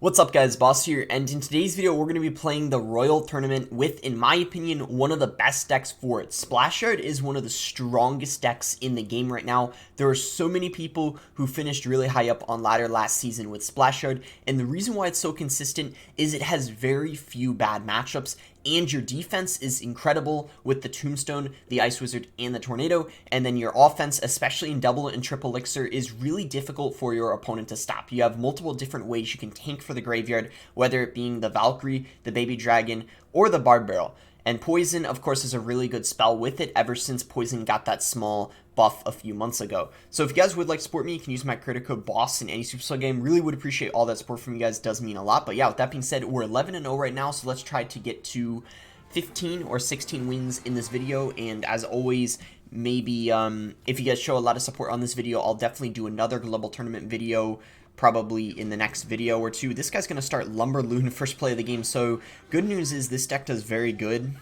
What's up guys, Boss here, and in today's video we're going to be playing the Royal Tournament with, in my opinion, one of the best decks for it. Splashard is one of the strongest decks in the game right now. There are so many people who finished really high up on ladder last season with Splashard, and the reason why it's so consistent is it has very few bad matchups, and your defense is incredible with the Tombstone, the Ice Wizard, and the Tornado, and then your offense, especially in double and triple elixir, is really difficult for your opponent to stop. You have multiple different ways you can tank for the graveyard, whether it being the Valkyrie, the Baby Dragon, or the Bard Barrel. And Poison, of course, is a really good spell with it ever since Poison got that small buff a few months ago. So if you guys would like to support me, you can use my credit code BOSS in any Supercell game. Really would appreciate all that support from you guys. Does mean a lot. But yeah, with that being said, we're 11-0 right now, so let's try to get to 15 or 16 wins in this video. And as always, maybe if you guys show a lot of support on this video, I'll definitely do another global tournament video probably in the next video or two. This guy's going to start Lumberloon first play of the game, so good news is this deck does very good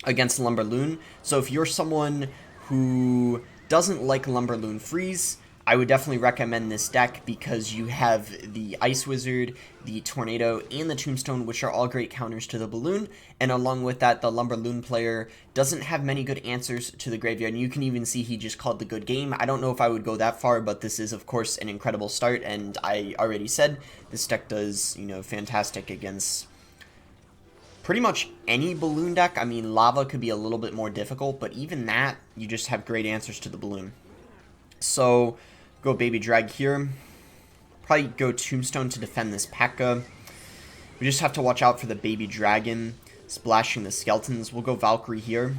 against Lumberloon. So if you're someone who doesn't like Lumberloon Freeze, I would definitely recommend this deck because you have the Ice Wizard, the Tornado, and the Tombstone, which are all great counters to the Balloon, and along with that, the Lumberloon player doesn't have many good answers to the graveyard, and you can even see he just called the good game. I don't know if I would go that far, but this is, of course, an incredible start, and I already said this deck does, fantastic against pretty much any Balloon deck. I mean, Lava could be a little bit more difficult, but even that, you just have great answers to the Balloon. So go Baby Drag here. Probably go Tombstone to defend this P.E.K.K.A. We just have to watch out for the Baby Dragon splashing the Skeletons. We'll go Valkyrie here,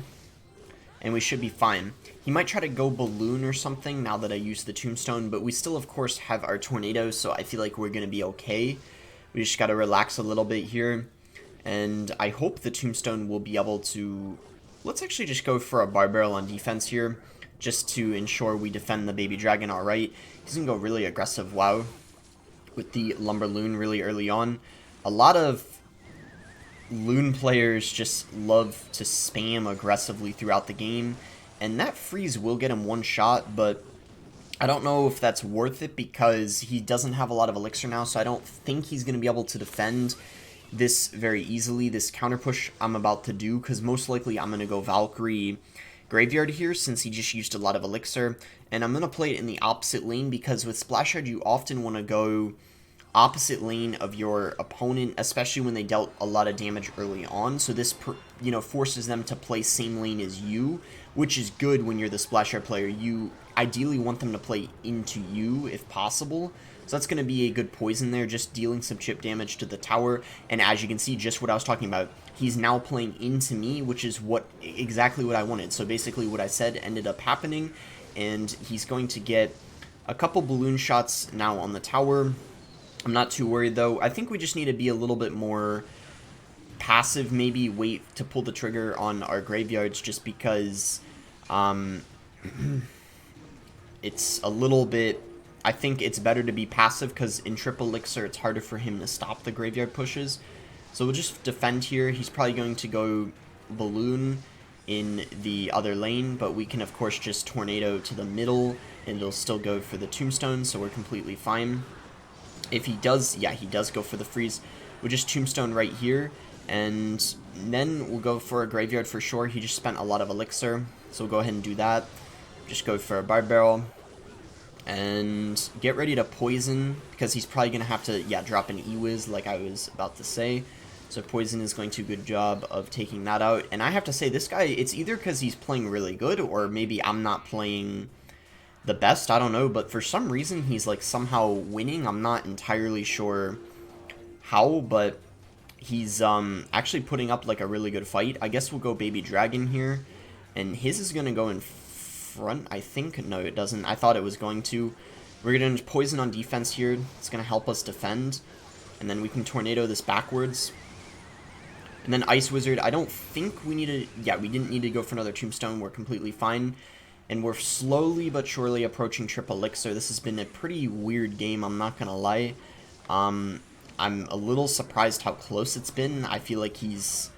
and we should be fine. He might try to go Balloon or something now that I used the Tombstone, but we still, of course, have our Tornado, so I feel like we're going to be okay. We just got to relax a little bit here, and I hope the Tombstone will be able to... Let's actually just go for a Bard Barrel on defense here, just to ensure we defend the Baby Dragon alright. He's going to go really aggressive, wow, with the Lumberloon really early on. A lot of Loon players just love to spam aggressively throughout the game, and that freeze will get him one shot, but I don't know if that's worth it because he doesn't have a lot of elixir now, so I don't think he's going to be able to defend this very easily, this counter push I'm about to do, because most likely I'm going to go Valkyrie Graveyard here since he just used a lot of elixir, and I'm going to play it in the opposite lane because with Splashard you often want to go opposite lane of your opponent, especially when they dealt a lot of damage early on, so this forces them to play same lane as you, which is good when you're the Splashard player. You ideally want them to play into you if possible. So that's going to be a good poison there, just dealing some chip damage to the tower. And as you can see, just what I was talking about, he's now playing into me, which is exactly what I wanted. So basically what I said ended up happening, and he's going to get a couple balloon shots now on the tower. I'm not too worried, though. I think we just need to be a little bit more passive, maybe wait to pull the trigger on our graveyards, just because it's a little bit... I think it's better to be passive because in triple elixir it's harder for him to stop the graveyard pushes. So we'll just defend here. He's probably going to go Balloon in the other lane, but we can of course just Tornado to the middle and it'll still go for the Tombstone, so we're completely fine. If he does, yeah, he does go for the freeze. We'll just Tombstone right here, and then we'll go for a graveyard for sure. He just spent a lot of elixir, so we'll go ahead and do that. Just go for a Bard Barrel. And get ready to poison, because he's probably going to have to, yeah, drop an E-Wiz like I was about to say. So Poison is going to do a good job of taking that out. And I have to say, this guy, it's either because he's playing really good, or maybe I'm not playing the best, I don't know. But for some reason, he's like somehow winning. I'm not entirely sure how, but he's actually putting up like a really good fight. I guess we'll go Baby Dragon here. And his is going to go in front, I think. No, it doesn't. I thought it was going to. We're going to poison on defense here. It's going to help us defend. And then we can Tornado this backwards. And then Ice Wizard. I don't think we need to... Yeah, we didn't need to go for another Tombstone. We're completely fine. And we're slowly but surely approaching triple elixir. This has been a pretty weird game, I'm not going to lie. I'm a little surprised how close it's been. I feel like he's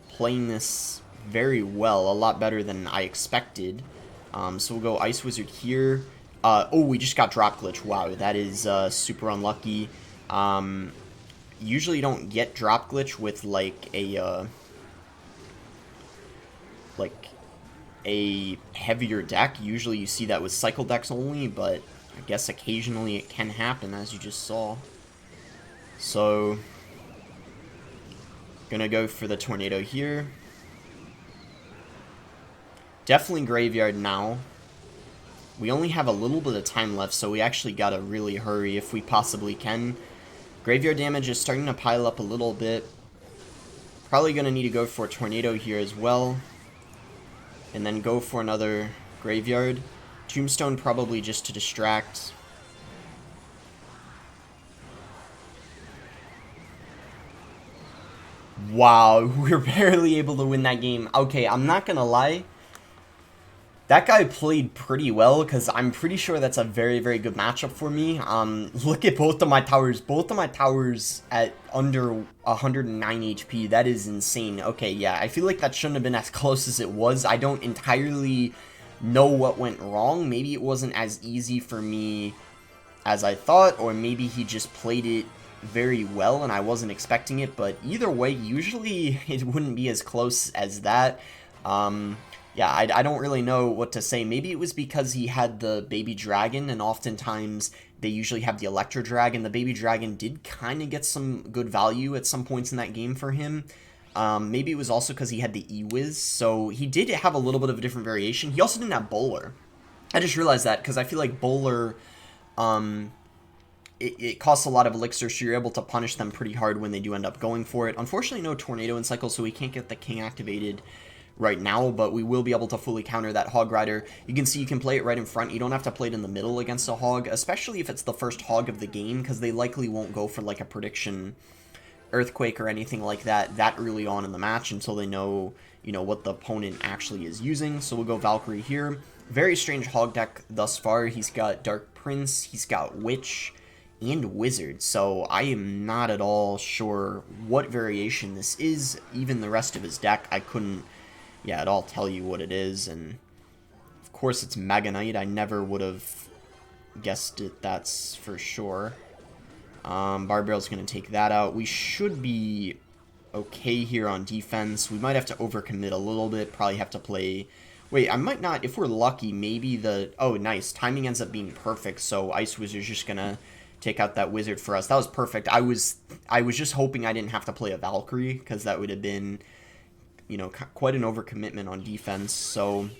playing this very well. A lot better than I expected. So we'll go Ice Wizard here. Oh, we just got drop glitch. Wow, that is super unlucky. usually you don't get drop glitch with like a heavier deck. Usually you see that with cycle decks only, but I guess occasionally it can happen, as you just saw. So, gonna go for the tornado here. Definitely graveyard now. We only have a little bit of time left, so we actually gotta really hurry if we possibly can. Graveyard damage is starting to pile up a little bit. Probably gonna need to go for a tornado here as well. And then go for another graveyard. Tombstone probably just to distract. Wow, we're barely able to win that game. Okay, I'm not gonna lie. That guy played pretty well, because I'm pretty sure that's a very, very good matchup for me. Look at both of my towers. Both of my towers at under 109 HP. That is insane. Okay, yeah, I feel like that shouldn't have been as close as it was. I don't entirely know what went wrong. Maybe it wasn't as easy for me as I thought, or maybe he just played it very well and I wasn't expecting it. But either way, usually it wouldn't be as close as that. Yeah, I don't really know what to say. Maybe it was because he had the baby dragon, and oftentimes they usually have the electro dragon. The baby dragon did kind of get some good value at some points in that game for him. Maybe it was also because he had the E-Wiz, so he did have a little bit of a different variation. He also didn't have Bowler. I just realized that, because I feel like Bowler, it costs a lot of elixir, so you're able to punish them pretty hard when they do end up going for it. Unfortunately, no Tornado in cycle, so we can't get the King activated right now, but we will be able to fully counter that Hog Rider. You can see you can play it right in front. You don't have to play it in the middle against a Hog, especially if it's the first Hog of the game, because they likely won't go for like a prediction Earthquake or anything like that early on in the match until they know, you know, what the opponent actually is using. So we'll go Valkyrie here. Very strange Hog deck thus far. He's got Dark Prince, he's got Witch, and Wizard, so I am not at all sure what variation this is. Even the rest of his deck, I couldn't at all tell you what it is, and of course it's Mega Knight. I never would have guessed it, that's for sure. Barbarrel's going to take that out. We should be okay here on defense. We might have to overcommit a little bit, probably have to play... Wait, I might not, if we're lucky, maybe the... Oh, nice. Timing ends up being perfect, so Ice Wizard's just going to take out that Wizard for us. That was perfect. I was just hoping I didn't have to play a Valkyrie, because that would have been, you know, quite an overcommitment on defense. So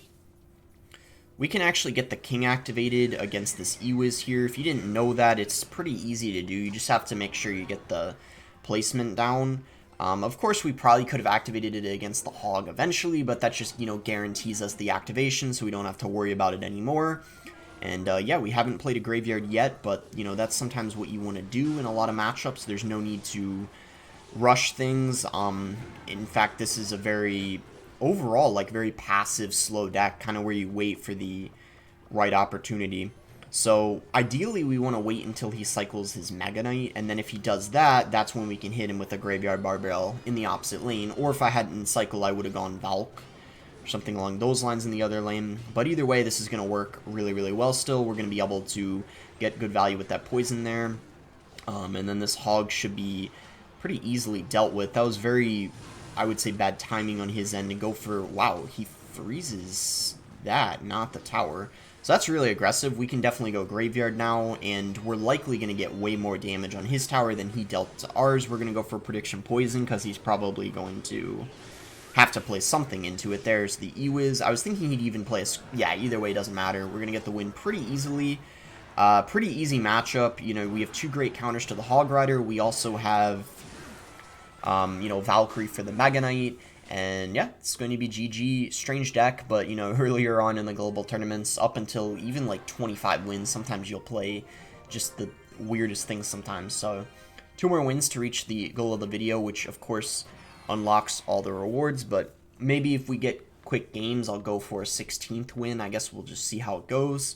we can actually get the King activated against this E-Wiz here. If you didn't know that, it's pretty easy to do. You just have to make sure you get the placement down. Of course, we probably could have activated it against the Hog eventually, but that just, you know, guarantees us the activation, so we don't have to worry about it anymore. And, yeah, we haven't played a graveyard yet, but, you know, that's sometimes what you want to do in a lot of matchups. There's no need to rush things. In fact, this is a very, overall, like, very passive, slow deck, kind of where you wait for the right opportunity. So, ideally, we want to wait until he cycles his Mega Knight, and then if he does that, that's when we can hit him with a Graveyard Barbarrel in the opposite lane. Or if I hadn't cycled, I would have gone Valk, or something along those lines in the other lane. But either way, this is going to work really, really well still. We're going to be able to get good value with that poison there. And then this Hog should be pretty easily dealt with. That was very, I would say, bad timing on his end to go for... Wow, he freezes that, not the tower. So that's really aggressive. We can definitely go Graveyard now, and we're likely going to get way more damage on his tower than he dealt to ours. We're going to go for Prediction Poison, because he's probably going to have to play something into it. There's the E-Wiz. I was thinking he'd even play a... Yeah, either way, it doesn't matter. We're going to get the win pretty easily. Pretty easy matchup. You know, we have two great counters to the Hog Rider. We also have, you know, Valkyrie for the Mega Knight. And yeah, it's going to be GG. Strange deck, but, you know, earlier on in the global tournaments, up until even like 25 wins, sometimes you'll play just the weirdest things sometimes. So 2 more wins to reach the goal of the video, which of course unlocks all the rewards. But maybe if we get quick games, I'll go for a 16th win. I guess we'll just see how it goes.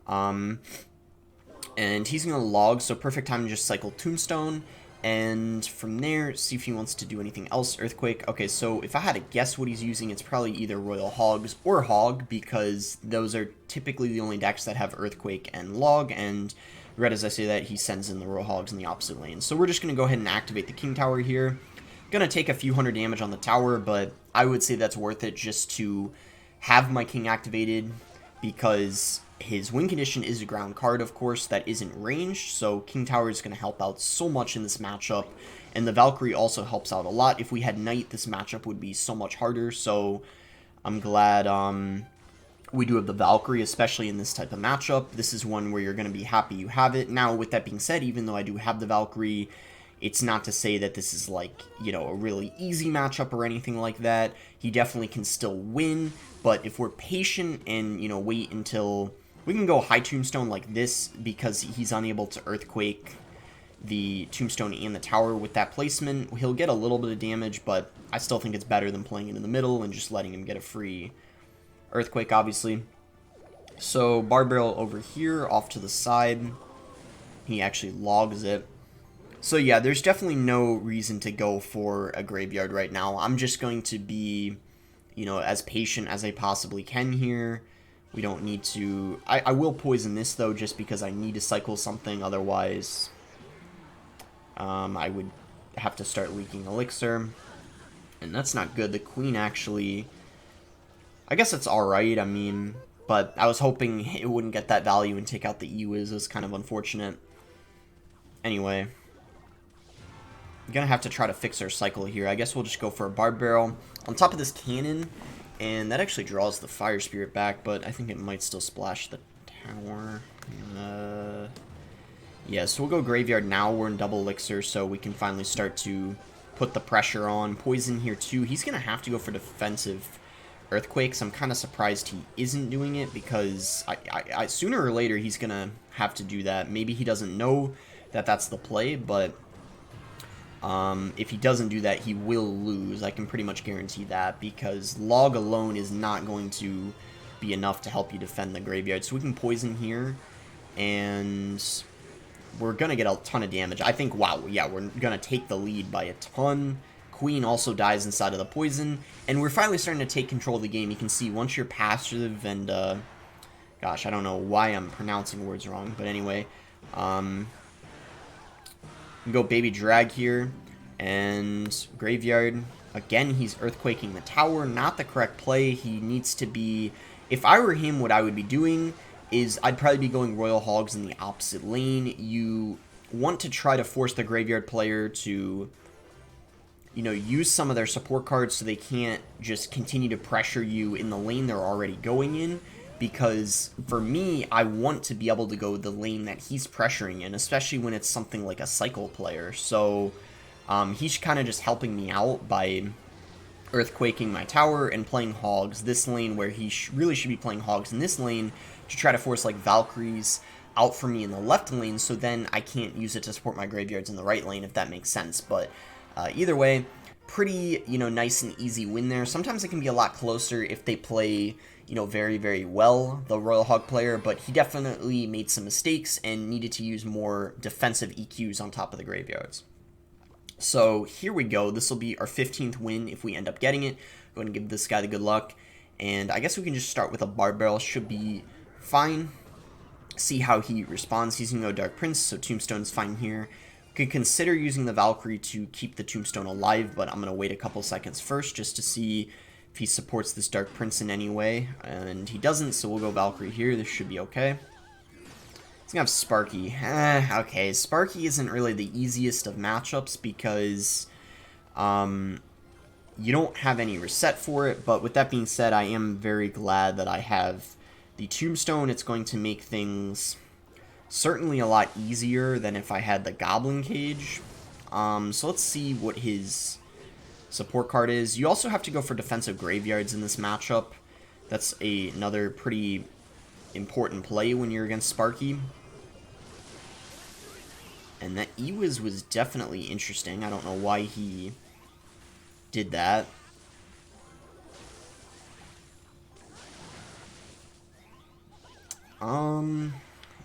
And he's going to log, so perfect time to just cycle Tombstone. And from there, see if he wants to do anything else. Earthquake. Okay, so if I had to guess what he's using, it's probably either Royal Hogs or Hog, because those are typically the only decks that have Earthquake and Log, and Right as I say that, he sends in the Royal Hogs in the opposite lane. So we're just going to go ahead and activate the King Tower here. Going to take a few hundred damage on the tower, but I would say that's worth it just to have my King activated, because his win condition is a ground card, of course, that isn't ranged, so King Tower is going to help out so much in this matchup, and the Valkyrie also helps out a lot. If we had Knight, this matchup would be so much harder, so I'm glad we do have the Valkyrie, especially in this type of matchup. This is one where you're going to be happy you have it. Now, with that being said, even though I do have the Valkyrie, it's not to say that this is like, you know, a really easy matchup or anything like that. He definitely can still win, but if we're patient and, you know, wait until we can go high tombstone like this, because he's unable to earthquake the tombstone and the tower with that placement, he'll get a little bit of damage, but I still think it's better than playing it in the middle and just letting him get a free earthquake, obviously. So Barbed Barrel over here off to the side, he actually logs it. So yeah, there's definitely no reason to go for a graveyard right now. I'm just going to be, you know, as patient as I possibly can here. We don't need to... I will poison this, though, just because I need to cycle something. Otherwise, I would have to start leaking elixir. And that's not good. The queen actually... I guess it's alright, I mean... But I was hoping it wouldn't get that value and take out the E-Wiz. It's kind of unfortunate. Anyway... I'm gonna have to try to fix our cycle here. I guess we'll just go for a Barbed Barrel on top of this cannon, and that actually draws the Fire Spirit back, but I think it might still splash the tower. Yeah, so we'll go Graveyard now. We're in double elixir, so we can finally start to put the pressure on. Poison here too. He's gonna have to go for defensive Earthquakes. I'm kind of surprised he isn't doing it, because I sooner or later he's gonna have to do that. Maybe he doesn't know that that's the play, but if he doesn't do that, he will lose. I can pretty much guarantee that, because log alone is not going to be enough to help you defend the graveyard. So we can poison here, and we're going to get a ton of damage. I think, wow, yeah, we're going to take the lead by a ton. Queen also dies inside of the poison, and we're finally starting to take control of the game. You can see once you're passive and, gosh, I don't know why I'm pronouncing words wrong, but anyway, go Baby Drag here, and Graveyard. Again, he's earthquaking the tower. Not the correct play. He needs to be... If I were him, what I would be doing is I'd probably be going Royal Hogs in the opposite lane. You want to try to force the Graveyard player to, you know, use some of their support cards so they can't just continue to pressure you in the lane they're already going in. Because for me, I want to be able to go the lane that he's pressuring in, especially when it's something like a cycle player. So he's kind of just helping me out by earthquaking my tower and playing Hogs this lane, where he really should be playing Hogs in this lane to try to force like Valkyries out for me in the left lane, so then I can't use it to support my graveyards in the right lane, if that makes sense. But either way, pretty, you know, nice and easy win there. Sometimes it can be a lot closer if they play, you know, very, very well, the Royal Hog player, but he definitely made some mistakes and needed to use more defensive EQs on top of the graveyards. So here we go. This will be our 15th win if we end up getting it. Go ahead and give this guy the good luck. And I guess we can just start with a Barbed Barrel. Should be fine. See how he responds. He's going to go Dark Prince, so Tombstone's fine here. Could consider using the Valkyrie to keep the Tombstone alive, but I'm going to wait a couple seconds first just to see if he supports this Dark Prince in any way, and he doesn't, so we'll go Valkyrie here. This should be okay. He's gonna have Sparky. Okay, Sparky isn't really the easiest of matchups because you don't have any reset for it, but with that being said, I am very glad that I have the Tombstone. It's going to make things certainly a lot easier than if I had the Goblin Cage. So let's see what his support card is. You also have to go for defensive graveyards in this matchup. That's another pretty important play when you're against Sparky. And that E-Wiz was definitely interesting. I don't know why he did that.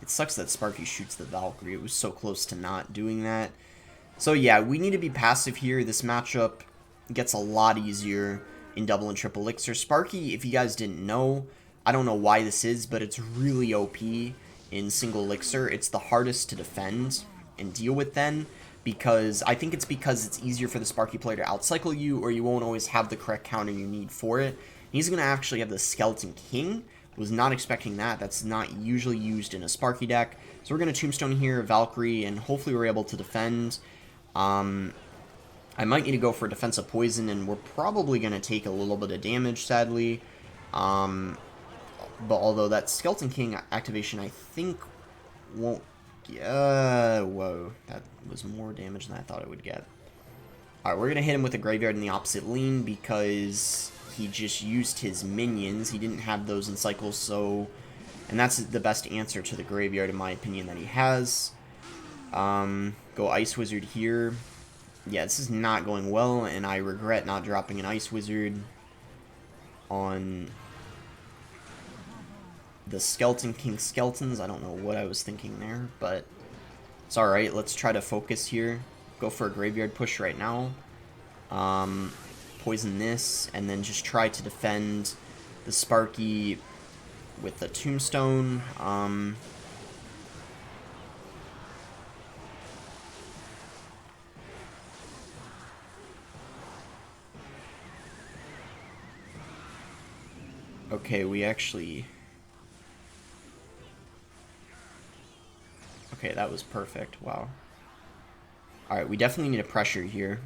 It sucks that Sparky shoots the Valkyrie. It was so close to not doing that. So yeah, we need to be passive here. This matchup gets a lot easier in double and triple elixir. Sparky, if you guys didn't know, I don't know why this is, but it's really OP in single elixir, it's the hardest to defend and deal with then, because I think it's because it's easier for the Sparky player to outcycle you, or you won't always have the correct counter you need for it. He's going to actually have the Skeleton King. Was not expecting that. That's not usually used in a Sparky deck. So we're going to Tombstone here, Valkyrie, and hopefully we're able to defend. I might need to go for defensive poison, and we're probably going to take a little bit of damage, sadly. But although that Skeleton King activation, I think, won't... whoa. That was more damage than I thought it would get. Alright, we're going to hit him with a Graveyard in the opposite lane, because he just used his minions. He didn't have those in cycles, so... And that's the best answer to the Graveyard, in my opinion, that he has. Go Ice Wizard here. Yeah, this is not going well, and I regret not dropping an Ice Wizard on the Skeleton King Skeletons. I don't know what I was thinking there, but it's alright. Let's try to focus here. Go for a Graveyard push right now. Poison this, and then just try to defend the Sparky with the Tombstone. Okay, we actually... Okay, that was perfect. Wow. Alright, we definitely need a pressure here.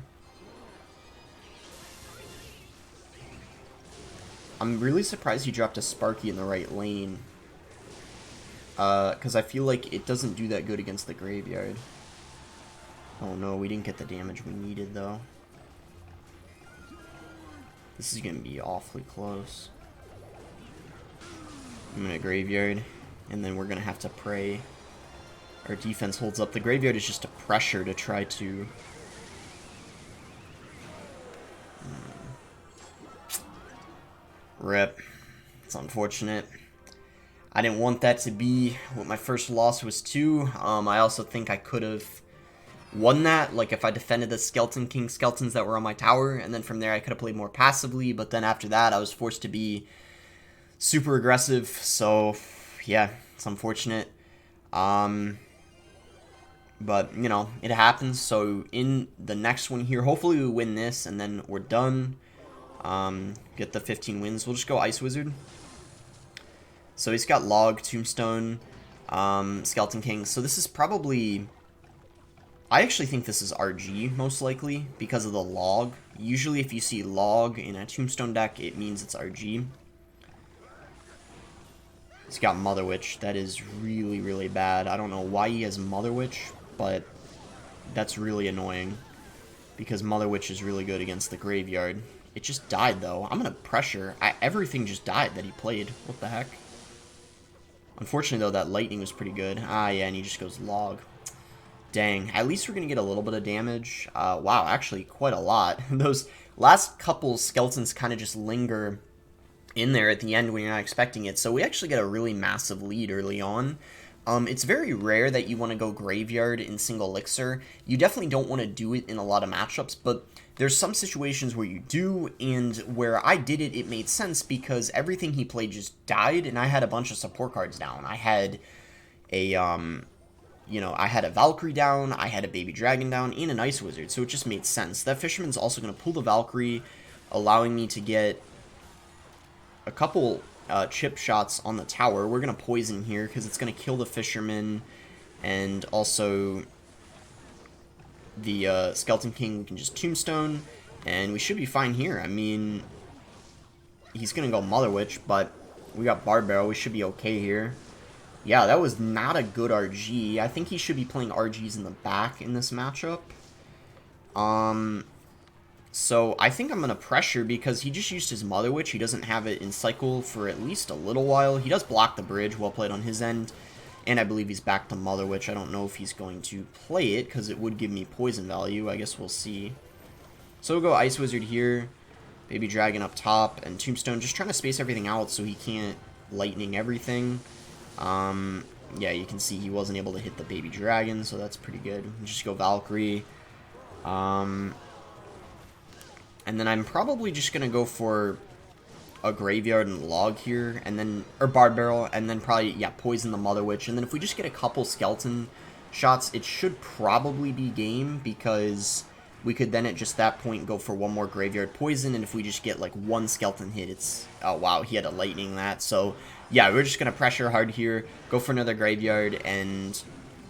I'm really surprised he dropped a Sparky in the right lane. Because I feel like it doesn't do that good against the Graveyard. Oh no, we didn't get the damage we needed, though. This is going to be awfully close. I'm going to Graveyard, and then we're going to have to pray our defense holds up. The Graveyard is just a pressure to try to... Rip. It's unfortunate. I didn't want that to be what my first loss was to. I also think I could have won that, like if I defended the Skeleton King Skeletons that were on my tower, and then from there I could have played more passively, but then after that I was forced to be super aggressive, so yeah, it's unfortunate. But, you know, it happens, so in the next one here, hopefully we win this, and then we're done. Get the 15 wins. We'll just go Ice Wizard. So he's got Log, Tombstone, Skeleton King. So this is probably... I actually think this is RG, most likely, because of the Log. Usually if you see Log in a Tombstone deck, it means it's RG. He's got Mother Witch. That is really, really bad. I don't know why he has Mother Witch, but that's really annoying, because Mother Witch is really good against the Graveyard. It just died, though. I'm going to pressure. Everything just died that he played. What the heck? Unfortunately, though, that Lightning was pretty good. Ah, yeah, and he just goes Log. Dang. At least we're going to get a little bit of damage. Wow, actually, quite a lot. Those last couple skeletons kind of just linger in there at the end when you're not expecting it. So we actually get a really massive lead early on. It's very rare that you want to go Graveyard in single elixir. You definitely don't want to do it in a lot of matchups, but there's some situations where you do, and where I did it, it made sense because everything he played just died, and I had a bunch of support cards down. I had a, you know, I had a Valkyrie down, I had a Baby Dragon down, and an Ice Wizard, so it just made sense. That Fisherman's also going to pull the Valkyrie, allowing me to get a couple chip shots on the tower. We're going to poison here because it's going to kill the Fisherman, and also the Skeleton King. We can just Tombstone, and we should be fine here. I mean, he's going to go Mother Witch, but we got Barbed Barrel. We should be okay here. Yeah, that was not a good RG. I think he should be playing RGs in the back in this matchup. So I think I'm going to pressure because he just used his Mother Witch. He doesn't have it in cycle for at least a little while. He does block the bridge, well played on his end. And I believe he's back to Mother Witch. I don't know if he's going to play it because it would give me poison value. I guess we'll see. So we'll go Ice Wizard here. Baby Dragon up top. And Tombstone, just trying to space everything out so he can't Lightning everything. Yeah, you can see he wasn't able to hit the Baby Dragon, so that's pretty good. We'll just go Valkyrie. And then I'm probably just going to go for a graveyard and log here, and then, or barb barrel, and then probably, yeah, poison the Mother Witch, and then if we just get a couple skeleton shots, it should probably be game, because we could then at just that point go for one more graveyard poison, and if we just get like one skeleton hit, it's, oh wow, he had a lightning that, so yeah, we're just going to pressure hard here, go for another graveyard, and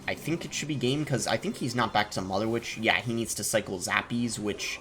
I think it should be game, because I think he's not back to Mother Witch. Yeah, he needs to cycle Zappies, which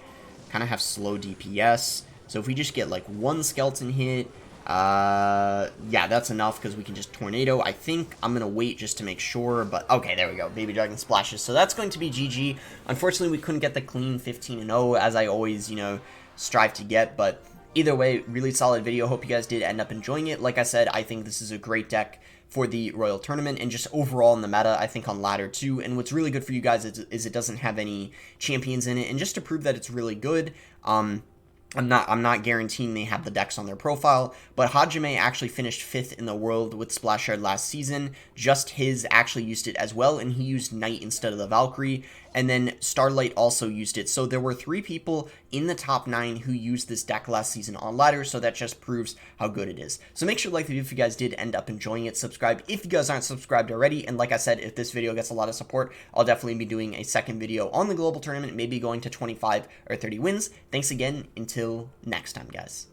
kind of have slow DPS. So if we just get like one skeleton hit, yeah, that's enough because we can just tornado. I think I'm going to wait just to make sure, but okay, there we go. Baby Dragon splashes. So that's going to be GG. Unfortunately, we couldn't get the clean 15-0 as I always, you know, strive to get, but either way, really solid video. Hope you guys did end up enjoying it. Like I said, I think this is a great deck for the Royal Tournament and just overall in the meta, I think on ladder too. And what's really good for you guys is it doesn't have any champions in it, and just to prove that it's really good, I'm not guaranteeing they have the decks on their profile, but Hajime actually finished 5th in the world with Splashard last season. Just his actually used it as well, and he used Knight instead of the Valkyrie, and then Starlight also used it. So there were 3 people in the top 9 who used this deck last season on ladder, so that just proves how good it is. So make sure to like the video if you guys did end up enjoying it. Subscribe if you guys aren't subscribed already, and like I said, if this video gets a lot of support, I'll definitely be doing a second video on the global tournament, maybe going to 25 or 30 wins. Thanks again, until next time, guys.